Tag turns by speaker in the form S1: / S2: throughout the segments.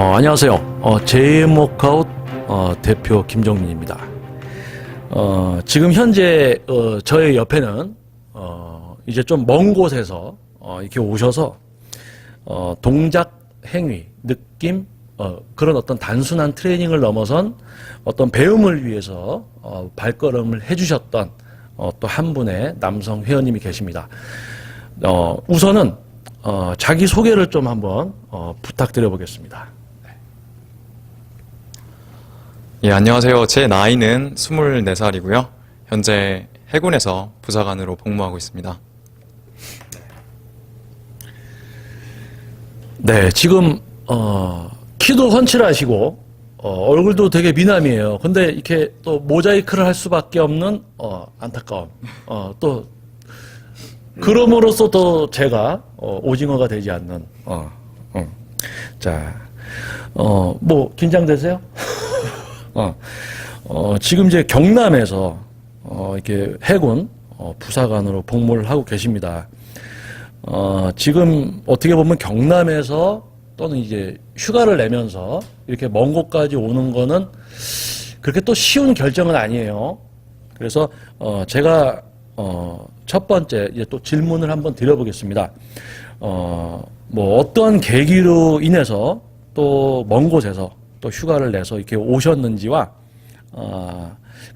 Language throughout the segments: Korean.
S1: 안녕하세요. 제이모카웃 대표 김정민입니다. 지금 현재 저의 옆에는 이제 좀 먼 곳에서 이렇게 오셔서 동작, 행위, 느낌, 그런 어떤 단순한 트레이닝을 넘어선 어떤 배움을 위해서 발걸음을 해주셨던 또 한 분의 남성 회원님이 계십니다. 우선은 자기 소개를 좀 한번 부탁드려 보겠습니다.
S2: 예, 안녕하세요. 제 나이는 24살이고요. 현재 해군에서 부사관으로 복무하고 있습니다.
S1: 네, 지금 키도 훤칠하시고 얼굴도 되게 미남이에요. 근데 이렇게 또 모자이크를 할 수밖에 없는 안타까움. 또 그럼으로써 또 제가 오징어가 되지 않는. 자, 뭐 긴장되세요? 지금 이제 경남에서 이렇게 해군 부사관으로 복무를 하고 계십니다. 지금 어떻게 보면 경남에서 또는 이제 휴가를 내면서 이렇게 먼 곳까지 오는 거는 그렇게 또 쉬운 결정은 아니에요. 그래서 제가 첫 번째 이제 또 질문을 한번 드려보겠습니다. 뭐 어떠한 계기로 인해서 또 먼 곳에서 또 휴가를 내서 이렇게 오셨는지와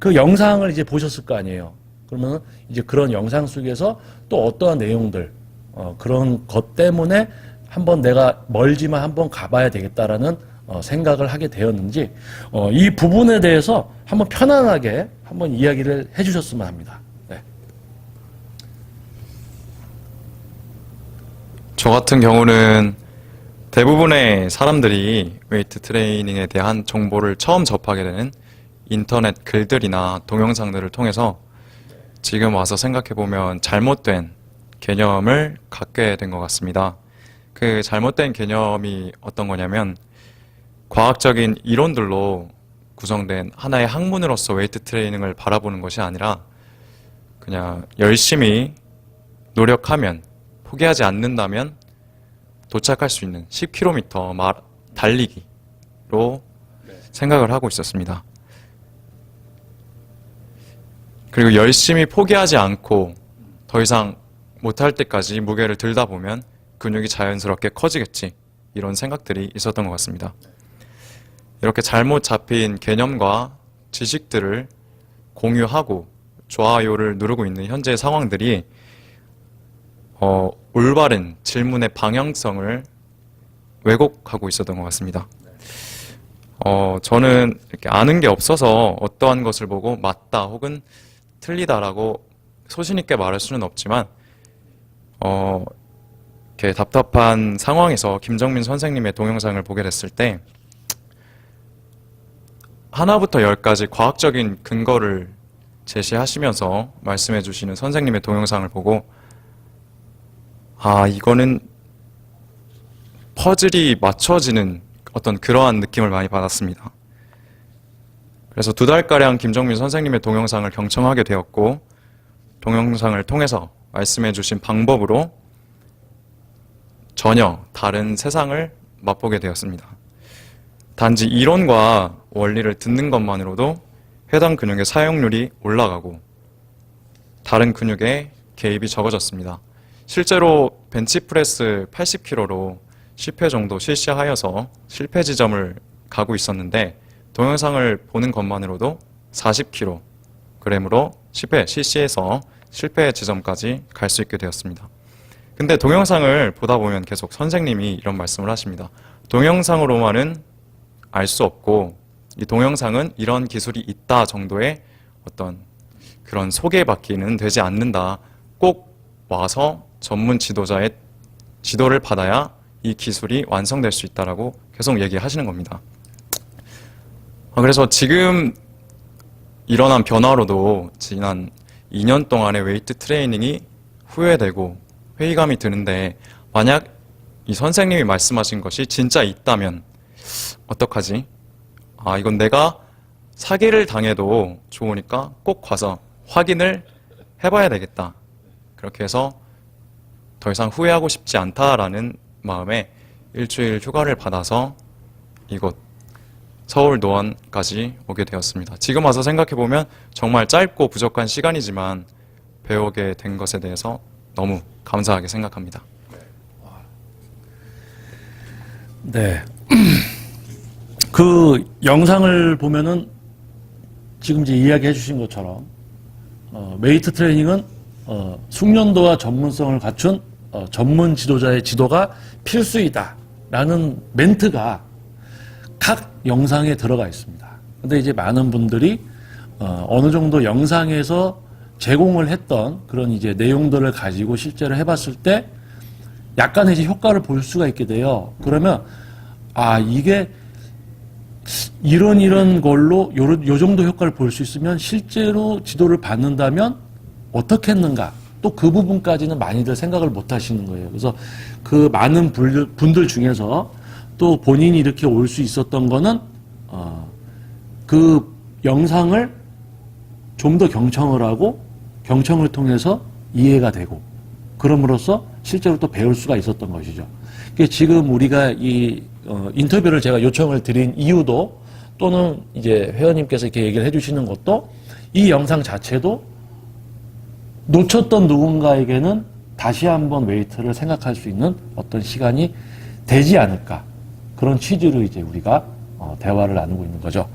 S1: 그 영상을 이제 보셨을 거 아니에요. 그러면 이제 그런 영상 속에서 또 어떠한 내용들 그런 것 때문에 한번 내가 멀지만 한번 가봐야 되겠다라는 생각을 하게 되었는지 이 부분에 대해서 한번 편안하게 한번 이야기를 해주셨으면 합니다. 네.
S2: 저 같은 경우는 대부분의 사람들이 웨이트 트레이닝에 대한 정보를 처음 접하게 되는 인터넷 글들이나 동영상들을 통해서 지금 와서 생각해보면 잘못된 개념을 갖게 된 것 같습니다. 그 잘못된 개념이 어떤 거냐면 과학적인 이론들로 구성된 하나의 학문으로서 웨이트 트레이닝을 바라보는 것이 아니라 그냥 열심히 노력하면, 포기하지 않는다면 도착할 수 있는 10km 달리기로 생각을 하고 있었습니다. 그리고 열심히 포기하지 않고 더 이상 못할 때까지 무게를 들다 보면 근육이 자연스럽게 커지겠지, 이런 생각들이 있었던 것 같습니다. 이렇게 잘못 잡힌 개념과 지식들을 공유하고 좋아요를 누르고 있는 현재의 상황들이 올바른 질문의 방향성을 왜곡하고 있었던 것 같습니다. 저는 이렇게 아는 게 없어서 어떠한 것을 보고 맞다 혹은 틀리다라고 소신 있게 말할 수는 없지만 이렇게 답답한 상황에서 김정민 선생님의 동영상을 보게 됐을 때 하나부터 열까지 과학적인 근거를 제시하시면서 말씀해 주시는 선생님의 동영상을 보고 이거는 퍼즐이 맞춰지는 어떤 그러한 느낌을 많이 받았습니다. 그래서 2달가량 김정민 선생님의 동영상을 경청하게 되었고, 동영상을 통해서 말씀해 주신 방법으로 전혀 다른 세상을 맛보게 되었습니다. 단지 이론과 원리를 듣는 것만으로도 해당 근육의 사용률이 올라가고 다른 근육의 개입이 적어졌습니다. 실제로 벤치프레스 80kg로 10회 정도 실시하여서 실패 지점을 가고 있었는데 동영상을 보는 것만으로도 40kg으로 10회 실시해서 실패 지점까지 갈 수 있게 되었습니다. 근데 동영상을 보다 보면 계속 선생님이 이런 말씀을 하십니다. 동영상으로만은 알 수 없고 이 동영상은 이런 기술이 있다 정도의 어떤 그런 소개받기는 되지 않는다. 꼭 와서 전문 지도자의 지도를 받아야 이 기술이 완성될 수 있다라고 계속 얘기하시는 겁니다. 그래서 지금 일어난 변화로도 지난 2년 동안의 웨이트 트레이닝이 후회되고 회의감이 드는데, 만약 이 선생님이 말씀하신 것이 진짜 있다면 어떡하지? 이건 내가 사기를 당해도 좋으니까 꼭 가서 확인을 해봐야 되겠다. 그렇게 해서 더 이상 후회하고 싶지 않다라는 마음에 일주일 휴가를 받아서 이곳 서울 노원까지 오게 되었습니다. 지금 와서 생각해보면 정말 짧고 부족한 시간이지만 배우게 된 것에 대해서 너무 감사하게 생각합니다.
S1: 네. 그 영상을 보면은 지금 이제 이야기해 주신 것처럼 웨이트 트레이닝은 숙련도와 전문성을 갖춘 전문 지도자의 지도가 필수이다라는 멘트가 각 영상에 들어가 있습니다. 근데 이제 많은 분들이 어느 정도 영상에서 제공을 했던 그런 이제 내용들을 가지고 실제로 해봤을 때 약간의 이제 효과를 볼 수가 있게 돼요. 그러면 이게 이런 걸로 요 정도 효과를 볼 수 있으면 실제로 지도를 받는다면 어떻게 했는가? 또 그 부분까지는 많이들 생각을 못 하시는 거예요. 그래서 그 많은 분들 중에서 또 본인이 이렇게 올 수 있었던 거는 그 영상을 좀 더 경청을 하고 경청을 통해서 이해가 되고 그럼으로써 실제로 또 배울 수가 있었던 것이죠. 지금 우리가 이 인터뷰를 제가 요청을 드린 이유도 또는 이제 회원님께서 이렇게 얘기를 해주시는 것도 이 영상 자체도 놓쳤던 누군가에게는 다시 한번 웨이트를 생각할 수 있는 어떤 시간이 되지 않을까 그런 취지로 이제 우리가 대화를 나누고 있는 거죠.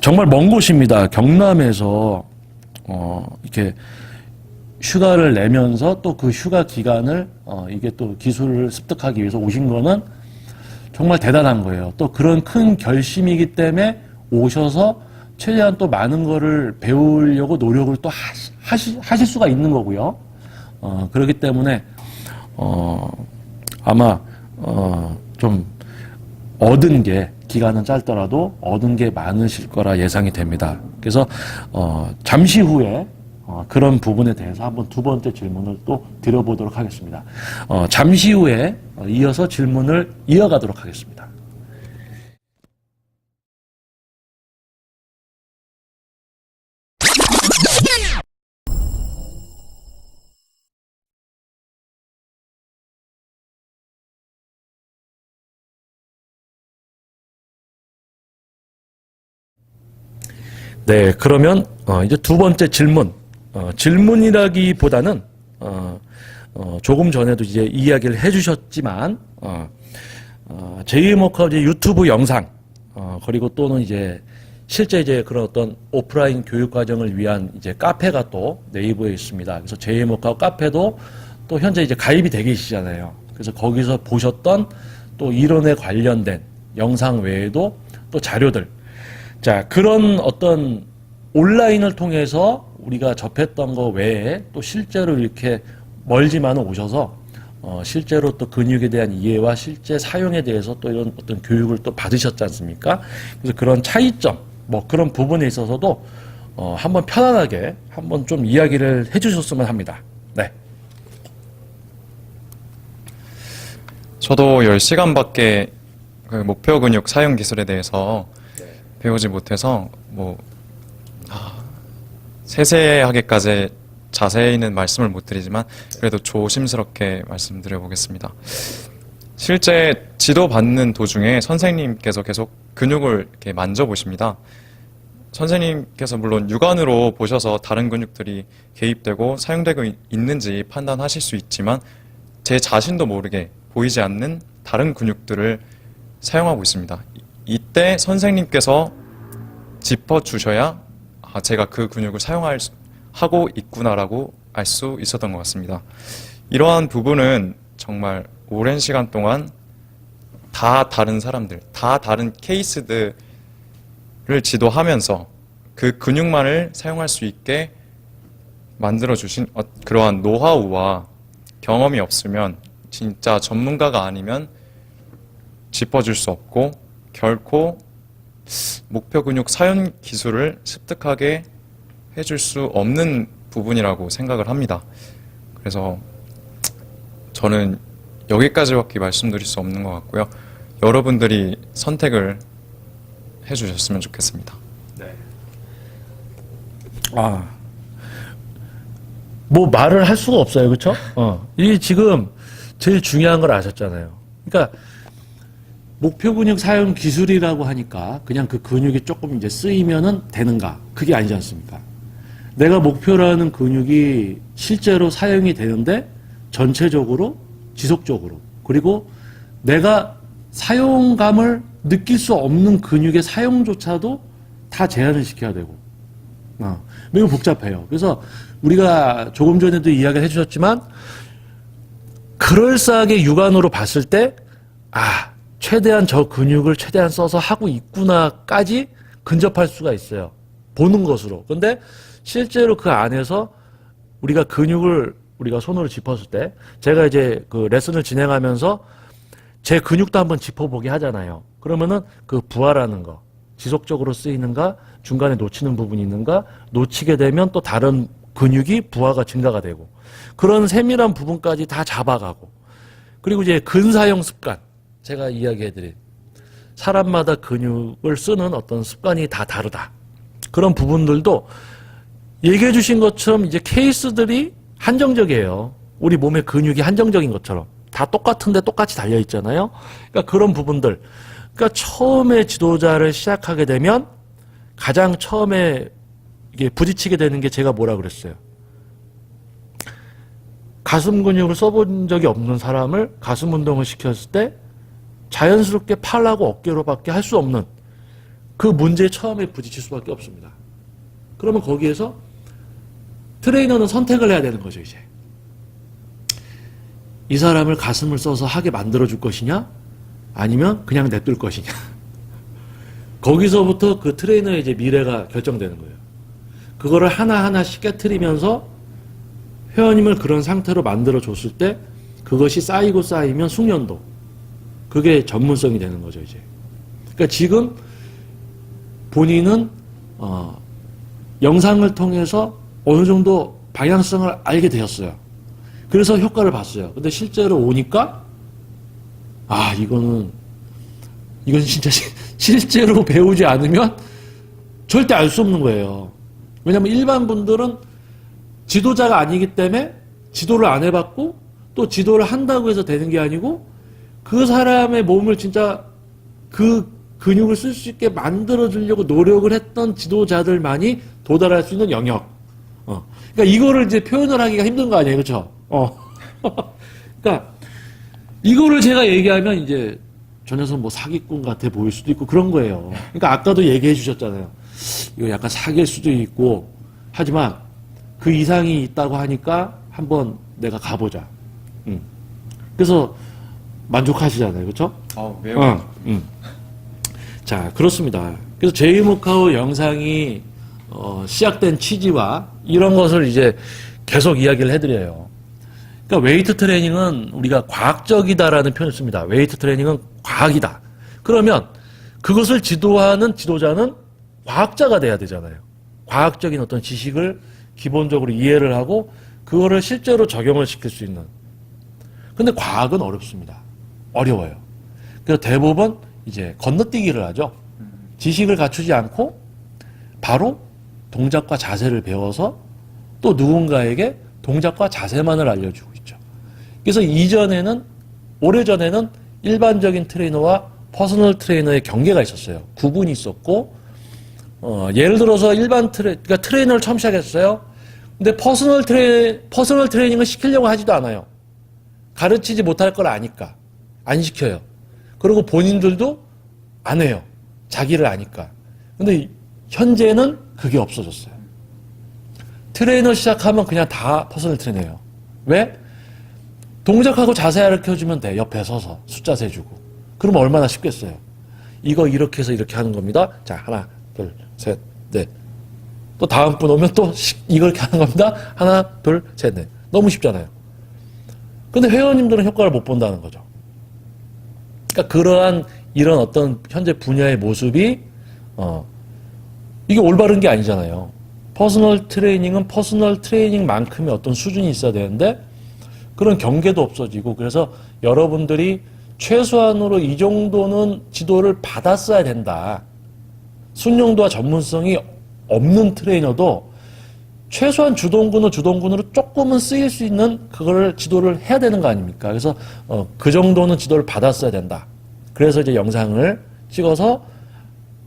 S1: 정말 먼 곳입니다. 경남에서 이렇게 휴가를 내면서 또 그 휴가 기간을 이게 또 기술을 습득하기 위해서 오신 거는 정말 대단한 거예요. 또 그런 큰 결심이기 때문에 오셔서 최대한 또 많은 거를 배우려고 노력을 또 하실 수가 있는 거고요. 그렇기 때문에 아마 좀 얻은 게 기간은 짧더라도 얻은 게 많으실 거라 예상이 됩니다. 그래서 잠시 후에 그런 부분에 대해서 한번 두 번째 질문을 또 드려보도록 하겠습니다. 잠시 후에 이어서 질문을 이어가도록 하겠습니다. 네, 그러면 이제 두 번째 질문. 질문이라기보다는 조금 전에도 이제 이야기를 해주셨지만 제2목화 이제 유튜브 영상 그리고 또는 이제 실제 이제 그런 어떤 오프라인 교육 과정을 위한 이제 카페가 또 네이버에 있습니다. 그래서 제2목화 카페도 또 현재 이제 가입이 돼 계시잖아요. 그래서 거기서 보셨던 또 이론에 관련된 영상 외에도 또 자료들. 자, 그런 어떤 온라인을 통해서 우리가 접했던 거 외에 또 실제로 이렇게 멀지만은 오셔서 실제로 또 근육에 대한 이해와 실제 사용에 대해서 또 이런 어떤 교육을 또 받으셨지 않습니까? 그래서 그런 차이점, 뭐 그런 부분에 있어서도 한번 편안하게 한번 좀 이야기를 해주셨으면 합니다. 네.
S2: 저도 10시간밖에 그 목표 근육 사용 기술에 대해서 배우지 못해서 세세하게까지 자세히는 말씀을 못 드리지만 그래도 조심스럽게 말씀드려 보겠습니다. 실제 지도받는 도중에 선생님께서 계속 근육을 이렇게 만져보십니다. 선생님께서 물론 육안으로 보셔서 다른 근육들이 개입되고 사용되고 있는지 판단하실 수 있지만 제 자신도 모르게 보이지 않는 다른 근육들을 사용하고 있습니다. 이때 선생님께서 짚어주셔야 제가 그 근육을 사용하고 있구나라고 알 수 있었던 것 같습니다. 이러한 부분은 정말 오랜 시간 동안 다 다른 사람들, 다 다른 케이스들을 지도하면서 그 근육만을 사용할 수 있게 만들어주신 그러한 노하우와 경험이 없으면 진짜 전문가가 아니면 짚어줄 수 없고 결코 목표 근육 사용 기술을 습득하게 해줄 수 없는 부분이라고 생각을 합니다. 그래서 저는 여기까지밖에 말씀드릴 수 없는 것 같고요. 여러분들이 선택을 해주셨으면 좋겠습니다.
S1: 네. 뭐 말을 할 수가 없어요, 그렇죠? 이게 지금 제일 중요한 걸 아셨잖아요. 그러니까 목표 근육 사용 기술이라고 하니까 그냥 그 근육이 조금 이제 쓰이면은 되는가? 그게 아니지 않습니까? 내가 목표라는 근육이 실제로 사용이 되는데 전체적으로 지속적으로 그리고 내가 사용감을 느낄 수 없는 근육의 사용조차도 다 제한을 시켜야 되고 매우 복잡해요. 그래서 우리가 조금 전에도 이야기를 해주셨지만 그럴싸하게 육안으로 봤을 때 최대한 저 근육을 최대한 써서 하고 있구나까지 근접할 수가 있어요. 보는 것으로. 근데 실제로 그 안에서 우리가 근육을 우리가 손으로 짚었을 때 제가 이제 그 레슨을 진행하면서 제 근육도 한번 짚어보게 하잖아요. 그러면은 그 부하라는 거 지속적으로 쓰이는가 중간에 놓치는 부분이 있는가 놓치게 되면 또 다른 근육이 부하가 증가가 되고 그런 세밀한 부분까지 다 잡아가고 그리고 이제 근사용 습관 제가 이야기해드린 사람마다 근육을 쓰는 어떤 습관이 다 다르다. 그런 부분들도 얘기해 주신 것처럼 이제 케이스들이 한정적이에요. 우리 몸의 근육이 한정적인 것처럼. 다 똑같은데 똑같이 달려 있잖아요. 그러니까 그런 부분들. 그러니까 처음에 지도자를 시작하게 되면 가장 처음에 이게 부딪히게 되는 게 제가 뭐라 그랬어요. 가슴 근육을 써본 적이 없는 사람을 가슴 운동을 시켰을 때 자연스럽게 팔하고 어깨로밖에 할 수 없는 그 문제에 처음에 부딪힐 수밖에 없습니다. 그러면 거기에서 트레이너는 선택을 해야 되는 거죠, 이제. 이 사람을 가슴을 써서 하게 만들어줄 것이냐? 아니면 그냥 냅둘 것이냐? 거기서부터 그 트레이너의 이제 미래가 결정되는 거예요. 그거를 하나하나씩 깨트리면서 회원님을 그런 상태로 만들어줬을 때 그것이 쌓이고 쌓이면 숙련도. 그게 전문성이 되는 거죠, 이제. 그러니까 지금 본인은, 영상을 통해서 어느 정도 방향성을 알게 되었어요. 그래서 효과를 봤어요. 근데 실제로 오니까, 이건 진짜 실제로 배우지 않으면 절대 알 수 없는 거예요. 왜냐면 일반 분들은 지도자가 아니기 때문에 지도를 안 해봤고 또 지도를 한다고 해서 되는 게 아니고 그 사람의 몸을 진짜 그 근육을 쓸 수 있게 만들어주려고 노력을 했던 지도자들만이 도달할 수 있는 영역. 그러니까 이거를 이제 표현을 하기가 힘든 거 아니에요, 그렇죠? 그러니까 이거를 제가 얘기하면 이제 저 녀석 뭐 사기꾼 같아 보일 수도 있고 그런 거예요. 그러니까 아까도 얘기해 주셨잖아요. 이거 약간 사기일 수도 있고 하지만 그 이상이 있다고 하니까 한번 내가 가보자. 그래서 만족하시잖아요, 그렇죠?
S2: 매우.
S1: 자, 그렇습니다. 그래서 제이모카오 영상이 시작된 취지와 이런 것을 이제 계속 이야기를 해드려요. 그러니까 웨이트 트레이닝은 우리가 과학적이다라는 표현을 씁니다. 웨이트 트레이닝은 과학이다. 그러면 그것을 지도하는 지도자는 과학자가 돼야 되잖아요. 과학적인 어떤 지식을 기본적으로 이해를 하고 그거를 실제로 적용을 시킬 수 있는. 근데 과학은 어렵습니다. 어려워요. 그래서 대부분 이제 건너뛰기를 하죠. 지식을 갖추지 않고 바로 동작과 자세를 배워서 또 누군가에게 동작과 자세만을 알려주고 있죠. 그래서 오래전에는 일반적인 트레이너와 퍼스널 트레이너의 경계가 있었어요. 구분이 있었고, 예를 들어서 그러니까 트레이너를 처음 시작했어요. 근데 퍼스널 트레이닝을 시키려고 하지도 않아요. 가르치지 못할 걸 아니까. 안 시켜요. 그리고 본인들도 안 해요. 자기를 아니까. 근데 현재는 그게 없어졌어요. 트레이너 시작하면 그냥 다 퍼스널 트레이너예요. 왜? 동작하고 자세 가르쳐주면 돼. 옆에 서서 숫자 세주고. 그러면 얼마나 쉽겠어요. 이거 이렇게 해서 이렇게 하는 겁니다. 자, 하나, 둘, 셋, 넷. 또 다음 분 오면 또 이걸 이렇게 하는 겁니다. 하나, 둘, 셋, 넷. 너무 쉽잖아요. 근데 회원님들은 효과를 못 본다는 거죠. 그러니까 이런 어떤 현재 분야의 모습이 이게 올바른 게 아니잖아요. 퍼스널 트레이닝은 퍼스널 트레이닝만큼의 어떤 수준이 있어야 되는데 그런 경계도 없어지고 그래서 여러분들이 최소한으로 이 정도는 지도를 받았어야 된다. 순용도와 전문성이 없는 트레이너도 최소한 주동근은 주동근으로 조금은 쓰일 수 있는 그거를 지도를 해야 되는 거 아닙니까? 그래서 그 정도는 지도를 받았어야 된다. 그래서 이제 영상을 찍어서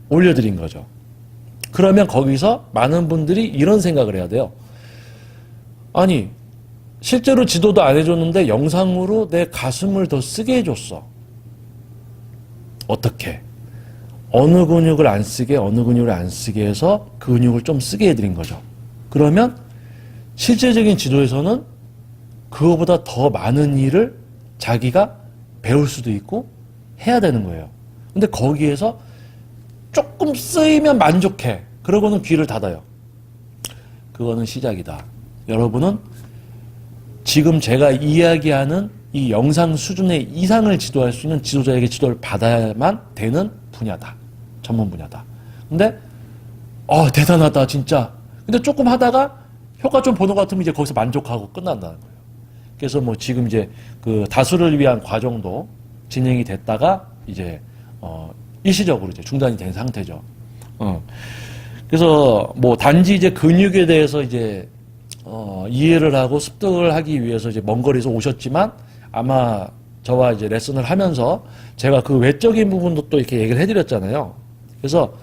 S1: 올려드린 거죠. 그러면 거기서 많은 분들이 이런 생각을 해야 돼요. 아니, 실제로 지도도 안 해줬는데 영상으로 내 가슴을 더 쓰게 해줬어. 어떻게? 어느 근육을 안 쓰게, 어느 근육을 안 쓰게 해서 그 근육을 좀 쓰게 해드린 거죠. 그러면 실제적인 지도에서는 그거보다 더 많은 일을 자기가 배울 수도 있고 해야 되는 거예요. 근데 거기에서 조금 쓰이면 만족해. 그러고는 귀를 닫아요. 그거는 시작이다. 여러분은 지금 제가 이야기하는 이 영상 수준의 이상을 지도할 수 있는 지도자에게 지도를 받아야만 되는 분야다. 전문 분야다. 근데 대단하다 진짜. 근데 조금 하다가 효과 좀 보는 것 같으면 이제 거기서 만족하고 끝난다는 거예요. 그래서 뭐 지금 이제 그 다수를 위한 과정도 진행이 됐다가 이제 일시적으로 이제 중단이 된 상태죠. 그래서 뭐 단지 이제 근육에 대해서 이제 이해를 하고 습득을 하기 위해서 이제 먼 거리에서 오셨지만 아마 저와 이제 레슨을 하면서 제가 그 외적인 부분도 또 이렇게 얘기를 해드렸잖아요. 그래서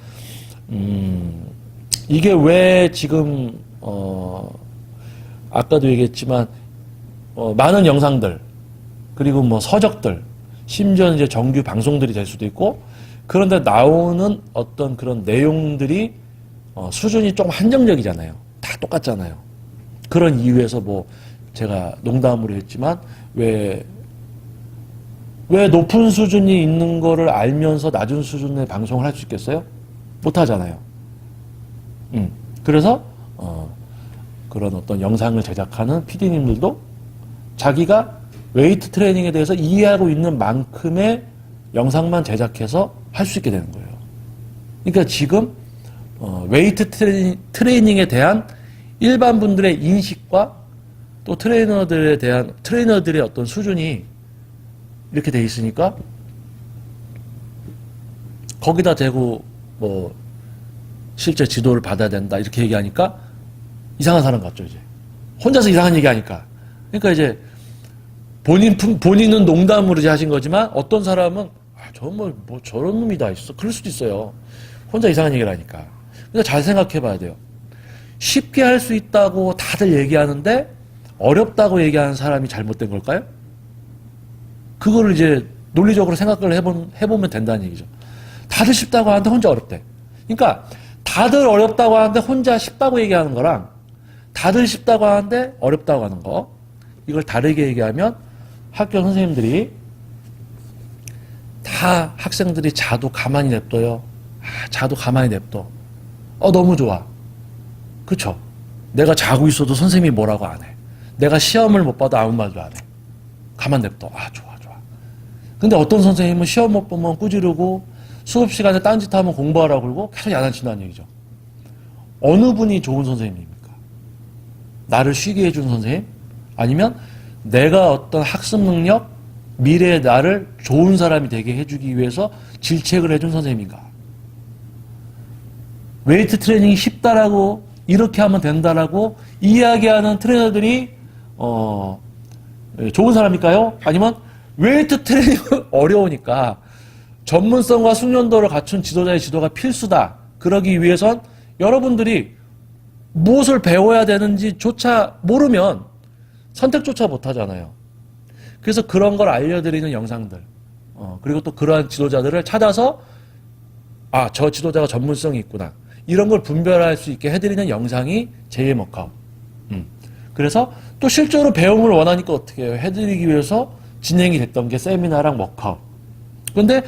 S1: 이게 왜 지금 아까도 얘기했지만 많은 영상들 그리고 뭐 서적들 심지어 이제 정규 방송들이 될 수도 있고 그런데 나오는 어떤 그런 내용들이 수준이 조금 한정적이잖아요. 다 똑같잖아요. 그런 이유에서 뭐 제가 농담으로 했지만 왜 높은 수준이 있는 거를 알면서 낮은 수준의 방송을 할 수 있겠어요? 못 하잖아요. 그래서 그런 어떤 영상을 제작하는 PD님들도 자기가 웨이트 트레이닝에 대해서 이해하고 있는 만큼의 영상만 제작해서 할 수 있게 되는 거예요. 그러니까 지금 웨이트 트레이닝에 대한 일반 분들의 인식과 또 트레이너들의 어떤 수준이 이렇게 돼 있으니까 거기다 대고 뭐 실제 지도를 받아야 된다 이렇게 얘기하니까 이상한 사람 같죠 이제 혼자서 이상한 얘기하니까. 그러니까 이제 본인은 농담으로 이제 하신 거지만 어떤 사람은 저뭐 저런 놈이 다 있어 그럴 수도 있어요. 혼자 이상한 얘기를 하니까. 그러니까 잘 생각해봐야 돼요. 쉽게 할 수 있다고 다들 얘기하는데 어렵다고 얘기하는 사람이 잘못된 걸까요? 그거를 이제 논리적으로 생각을 해보면 된다는 얘기죠. 다들 쉽다고 하는데 혼자 어렵대. 그러니까 다들 어렵다고 하는데 혼자 쉽다고 얘기하는 거랑 다들 쉽다고 하는데 어렵다고 하는 거 이걸 다르게 얘기하면 학교 선생님들이 다 학생들이 자도 가만히 냅둬요. 자도 가만히 냅둬. 너무 좋아. 그쵸? 내가 자고 있어도 선생님이 뭐라고 안 해. 내가 시험을 못 봐도 아무 말도 안 해. 가만 냅둬. 좋아. 근데 어떤 선생님은 시험 못 보면 꾸지르고 수업 시간에 딴짓하면 공부하라고 그러고 계속 야단친다는 얘기죠. 어느 분이 좋은 선생님입니까? 나를 쉬게 해준 선생님? 아니면 내가 어떤 학습 능력, 미래의 나를 좋은 사람이 되게 해주기 위해서 질책을 해준 선생님인가? 웨이트 트레이닝이 쉽다라고 이렇게 하면 된다라고 이야기하는 트레이너들이 좋은 사람일까요? 아니면 웨이트 트레이닝은 어려우니까 전문성과 숙련도를 갖춘 지도자의 지도가 필수다. 그러기 위해선 여러분들이 무엇을 배워야 되는지조차 모르면 선택조차 못하잖아요. 그래서 그런 걸 알려드리는 영상들 그리고 또 그러한 지도자들을 찾아서 저 지도자가 전문성이 있구나. 이런 걸 분별할 수 있게 해드리는 영상이 제2의 워크아웃. 그래서 또 실제로 배움을 원하니까 어떻게 해요? 해드리기 위해서 진행이 됐던 게 세미나랑 워크아웃. 그런데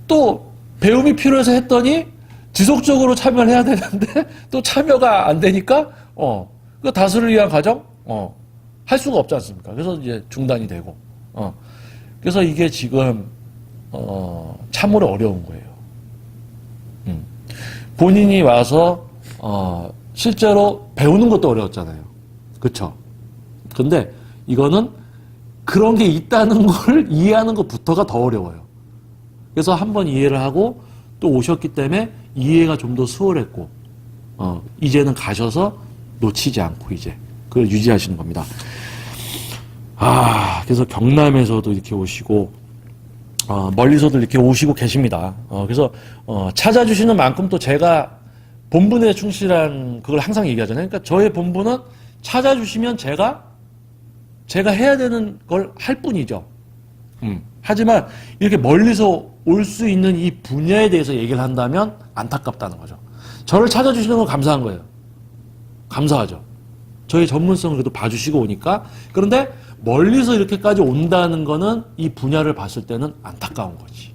S1: 또 배움이 필요해서 했더니 지속적으로 참여를 해야 되는데 또 참여가 안 되니까 그 다수를 위한 과정 할 수가 없지 않습니까? 그래서 이제 중단이 되고 그래서 이게 지금 참으로 어려운 거예요. 본인이 와서 실제로 배우는 것도 어려웠잖아요. 그렇죠? 근데 이거는 그런 게 있다는 걸 이해하는 것부터가 더 어려워요. 그래서 한번 이해를 하고 또 오셨기 때문에 이해가 좀 더 수월했고 이제는 가셔서 놓치지 않고 이제 그걸 유지하시는 겁니다. 그래서 경남에서도 이렇게 오시고 멀리서도 이렇게 오시고 계십니다. 그래서 찾아주시는 만큼 또 제가 본분에 충실한 그걸 항상 얘기하잖아요. 그러니까 저의 본분은 찾아주시면 제가 해야 되는 걸 할 뿐이죠. 하지만 이렇게 멀리서 올 수 있는 이 분야에 대해서 얘기를 한다면 안타깝다는 거죠. 저를 찾아주시는 건 감사한 거예요. 감사하죠. 저의 전문성을 그래도 봐주시고 오니까. 그런데 멀리서 이렇게까지 온다는 거는 이 분야를 봤을 때는 안타까운 거지.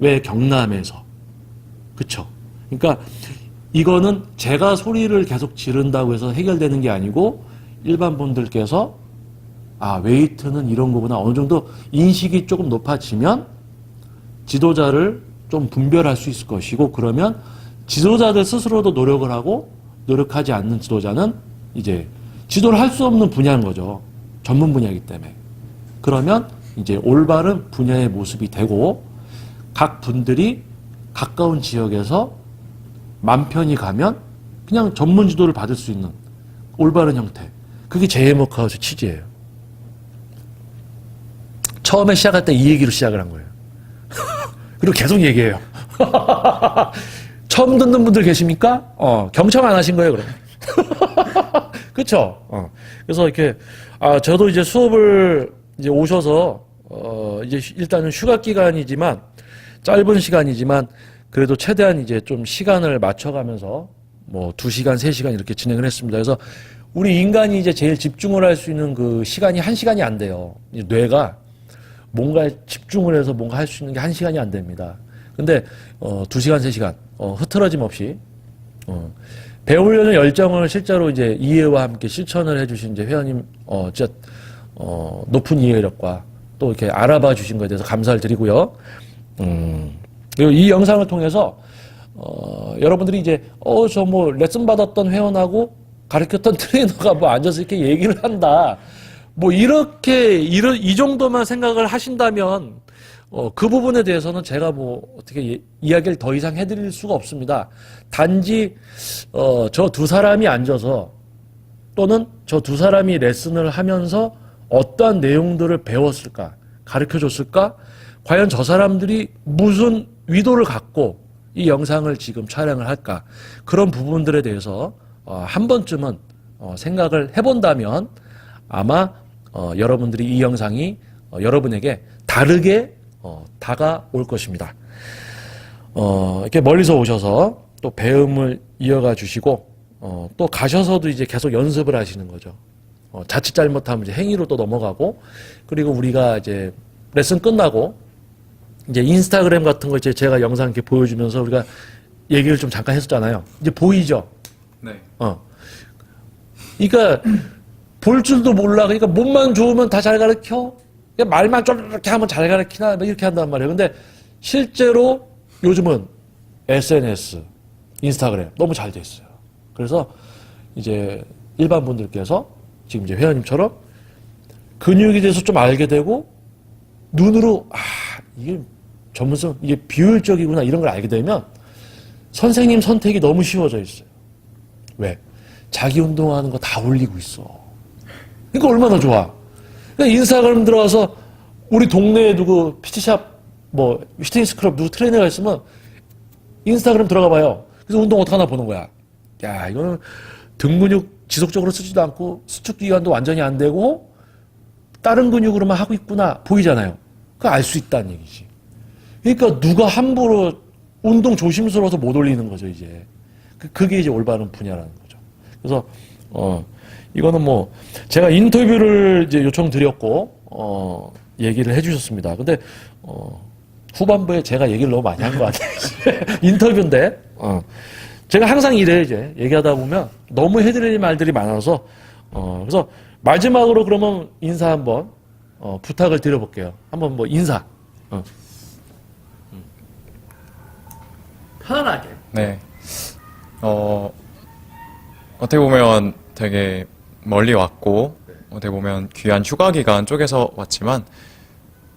S1: 왜 경남에서? 그쵸? 그러니까 이거는 제가 소리를 계속 지른다고 해서 해결되는 게 아니고 일반 분들께서 웨이트는 이런 거구나. 어느 정도 인식이 조금 높아지면 지도자를 좀 분별할 수 있을 것이고, 그러면 지도자들 스스로도 노력을 하고 노력하지 않는 지도자는 이제 지도를 할 수 없는 분야인 거죠. 전문 분야이기 때문에. 그러면 이제 올바른 분야의 모습이 되고 각 분들이 가까운 지역에서 맘 편히 가면 그냥 전문 지도를 받을 수 있는 올바른 형태. 그게 제이모카우스 취지예요. 처음에 시작할 때 이 얘기로 시작을 한 거예요. 그리고 계속 얘기해요. 처음 듣는 분들 계십니까? 경청 안 하신 거예요, 그럼? 그쵸? 그래서 이렇게, 저도 이제 수업을 이제 오셔서, 이제 일단은 휴가 기간이지만, 짧은 시간이지만, 그래도 최대한 이제 좀 시간을 맞춰가면서, 뭐, 2시간, 3시간 이렇게 진행을 했습니다. 그래서 우리 인간이 이제 제일 집중을 할 수 있는 그 시간이 1시간이 안 돼요. 뇌가 뭔가 집중을 해서 뭔가 할 수 있는 게 1시간이 안 됩니다. 근데, 2시간, 3시간, 흐트러짐 없이, 배우려는 열정을 실제로 이제 이해와 함께 실천을 해주신 이제 회원님, 진짜, 높은 이해력과 또 이렇게 알아봐 주신 것에 대해서 감사를 드리고요. 그리고 이 영상을 통해서, 여러분들이 이제, 저 뭐 레슨 받았던 회원하고 가르쳤던 트레이너가 뭐 앉아서 이렇게 얘기를 한다. 뭐 이 정도만 생각을 하신다면, 그 부분에 대해서는 제가 뭐 어떻게 이야기를 더 이상 해드릴 수가 없습니다. 단지, 저 두 사람이 앉아서 또는 저 두 사람이 레슨을 하면서 어떠한 내용들을 배웠을까, 가르쳐 줬을까, 과연 저 사람들이 무슨 의도를 갖고 이 영상을 지금 촬영을 할까, 그런 부분들에 대해서 한 번쯤은 생각을 해본다면 아마 여러분들이 이 영상이 여러분에게 다르게 다가올 것입니다. 이렇게 멀리서 오셔서 또 배움을 이어가 주시고 또 가셔서도 이제 계속 연습을 하시는 거죠. 자칫 잘못하면 이제 행위로 또 넘어가고, 그리고 우리가 이제 레슨 끝나고 이제 인스타그램 같은 거 이제 제가 영상 이렇게 보여주면서 우리가 얘기를 좀 잠깐 했었잖아요. 이제 보이죠?
S2: 네.
S1: 그러니까 볼 줄도 몰라. 그러니까 몸만 좋으면 다 잘 가르쳐. 그냥 말만 좀 이렇게 하면 잘 가르치나 이렇게 한단 말이에요. 근데 실제로 요즘은 SNS, 인스타그램 너무 잘 돼 있어요. 그래서 이제 일반 분들께서 지금 이제 회원님처럼 근육에 대해서 좀 알게 되고 눈으로 이게 전문성, 이게 비효율적이구나 이런 걸 알게 되면 선생님 선택이 너무 쉬워져 있어요. 왜? 자기 운동하는 거 다 올리고 있어. 그러니까 얼마나 좋아. 그러니까 인스타그램 들어가서 우리 동네에 누구 PT샵, 뭐 휘트니스 클럽 누구 트레이너가 있으면 인스타그램 들어가 봐요. 그래서 운동 어떻게 하나 보는 거야. 야, 이거는 등 근육 지속적으로 쓰지도 않고 수축 기관도 완전히 안 되고 다른 근육으로만 하고 있구나 보이잖아요. 그거 알 수 있다는 얘기지. 그러니까 누가 함부로 운동 조심스러워서 못 올리는 거죠, 이제. 그게 이제 올바른 분야라는 거죠. 그래서 이거는 뭐 제가 인터뷰를 이제 요청드렸고 얘기를 해주셨습니다. 근데 후반부에 제가 얘기를 너무 많이 한 것 같아요. 인터뷰인데 제가 항상 이래요. 이제 얘기하다 보면 너무 해드릴 말들이 많아서 그래서 마지막으로 그러면 인사 한번 부탁을 드려볼게요. 한번 뭐 인사. 편안하게.
S2: 네. 어떻게 보면 되게 멀리 왔고, 어떻게 보면 귀한 휴가 기간 쪼개서 왔지만,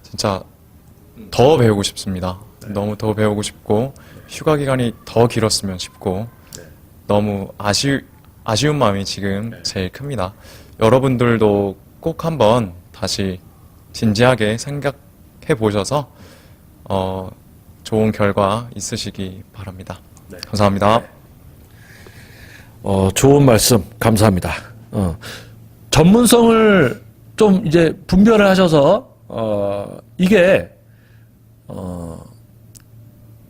S2: 진짜 더 배우고 싶습니다. 너무 더 배우고 싶고, 휴가 기간이 더 길었으면 싶고, 너무 아쉬운 마음이 지금 제일 큽니다. 여러분들도 꼭 한번 다시 진지하게 생각해 보셔서 좋은 결과 있으시기 바랍니다.
S1: 네.
S2: 감사합니다.
S1: 좋은 말씀 감사합니다. 전문성을 좀 이제 분별을 하셔서 이게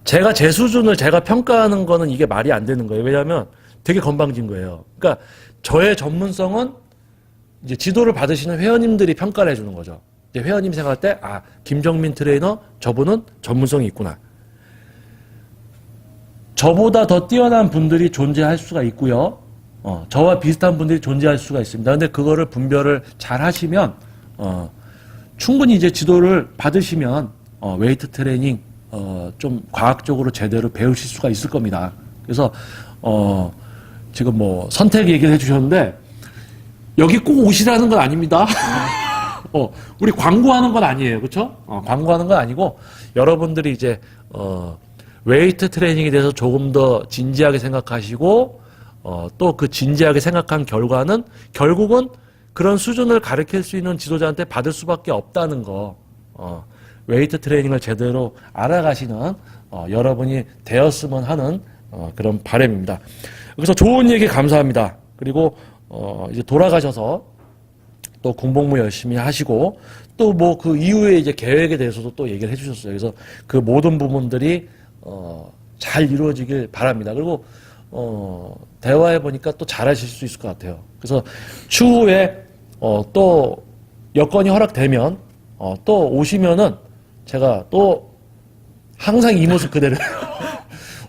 S1: 제가 제 수준을 제가 평가하는 거는 이게 말이 안 되는 거예요. 왜냐하면 되게 건방진 거예요. 그러니까 저의 전문성은 이제 지도를 받으시는 회원님들이 평가를 해주는 거죠. 이제 회원님 생각할 때, 김정민 트레이너, 저분은 전문성이 있구나. 저보다 더 뛰어난 분들이 존재할 수가 있고요. 저와 비슷한 분들이 존재할 수가 있습니다. 근데 그거를 분별을 잘 하시면, 충분히 이제 지도를 받으시면, 웨이트 트레이닝, 좀 과학적으로 제대로 배우실 수가 있을 겁니다. 그래서, 지금 뭐 선택 얘기를 해주셨는데, 여기 꼭 오시라는 건 아닙니다. 우리 광고하는 건 아니에요. 그렇죠? 광고하는 건 아니고 여러분들이 이제 웨이트 트레이닝에 대해서 조금 더 진지하게 생각하시고 또 그 진지하게 생각한 결과는 결국은 그런 수준을 가르칠 수 있는 지도자한테 받을 수밖에 없다는 거. 웨이트 트레이닝을 제대로 알아가시는 여러분이 되었으면 하는 그런 바람입니다. 그래서 좋은 얘기 감사합니다. 그리고 이제 돌아가셔서 또 군복무 열심히 하시고 또 뭐 그 이후에 이제 계획에 대해서도 또 얘기를 해주셨어요. 그래서 그 모든 부분들이 잘 이루어지길 바랍니다. 그리고 대화해 보니까 또 잘하실 수 있을 것 같아요. 그래서 추후에 또 여건이 허락되면 또 오시면은 제가 또 항상 이 모습 그대로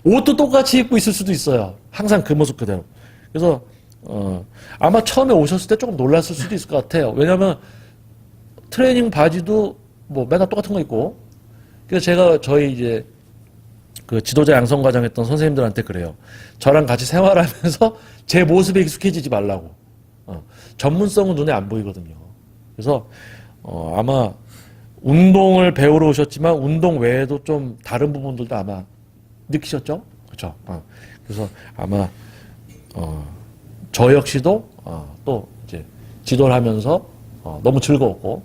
S1: 옷도 똑같이 입고 있을 수도 있어요. 항상 그 모습 그대로. 그래서 아마 처음에 오셨을 때 조금 놀랐을 수도 있을 것 같아요. 왜냐하면 트레이닝 바지도 뭐 맨날 똑같은 거 입고. 그래서 제가 저희 이제 그 지도자 양성 과정 했던 선생님들한테 그래요. 저랑 같이 생활하면서 제 모습에 익숙해지지 말라고. 전문성은 눈에 안 보이거든요. 그래서 아마 운동을 배우러 오셨지만 운동 외에도 좀 다른 부분들도 아마 느끼셨죠? 그렇죠? 그래서 아마 저 역시도 또 이제 지도를 하면서 너무 즐거웠고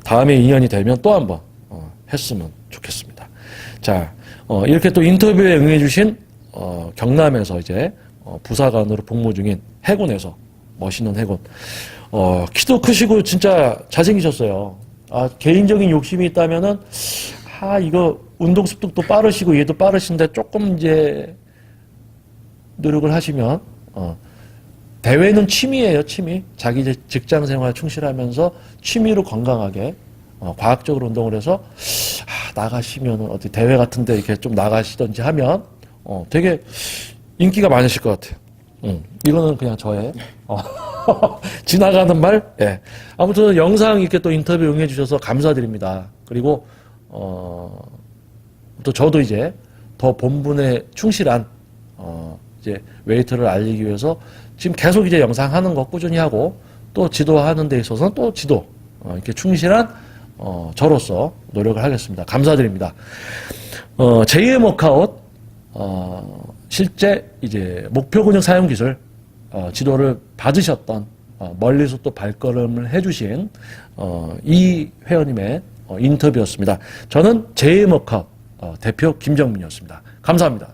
S1: 다음에 인연이 되면 또 한번 했으면 좋겠습니다. 자, 이렇게 또 인터뷰에 응해주신 경남에서 이제 부사관으로 복무 중인 해군에서 멋있는 해군. 키도 크시고 진짜 잘생기셨어요. 개인적인 욕심이 있다면은 이거 운동 습득도 빠르시고 얘도 빠르신데 조금 이제 노력을 하시면 대회는 취미예요, 취미. 자기 이제 직장 생활 충실하면서 취미로 건강하게 과학적으로 운동을 해서 나가시면 어디 대회 같은데 이렇게 좀 나가시던지 하면 되게 인기가 많으실 것 같아요. 이거는 그냥 저의 지나가는 말. 예. 아무튼 영상 이렇게 또 인터뷰 응해주셔서 감사드립니다. 그리고 또 저도 이제 더 본분에 충실한 이제 웨이트를 알리기 위해서 지금 계속 이제 영상 하는 거 꾸준히 하고 또 지도하는 데 있어서는 또 지도 이렇게 충실한 저로서 노력을 하겠습니다. 감사드립니다. 제2의 워크아웃 실제 이제 목표 근육 사용 기술 지도를 받으셨던 멀리서 또 발걸음을 해주신 이 회원님의 인터뷰였습니다. 저는 제2의 워크아웃 대표 김정민이었습니다. 감사합니다.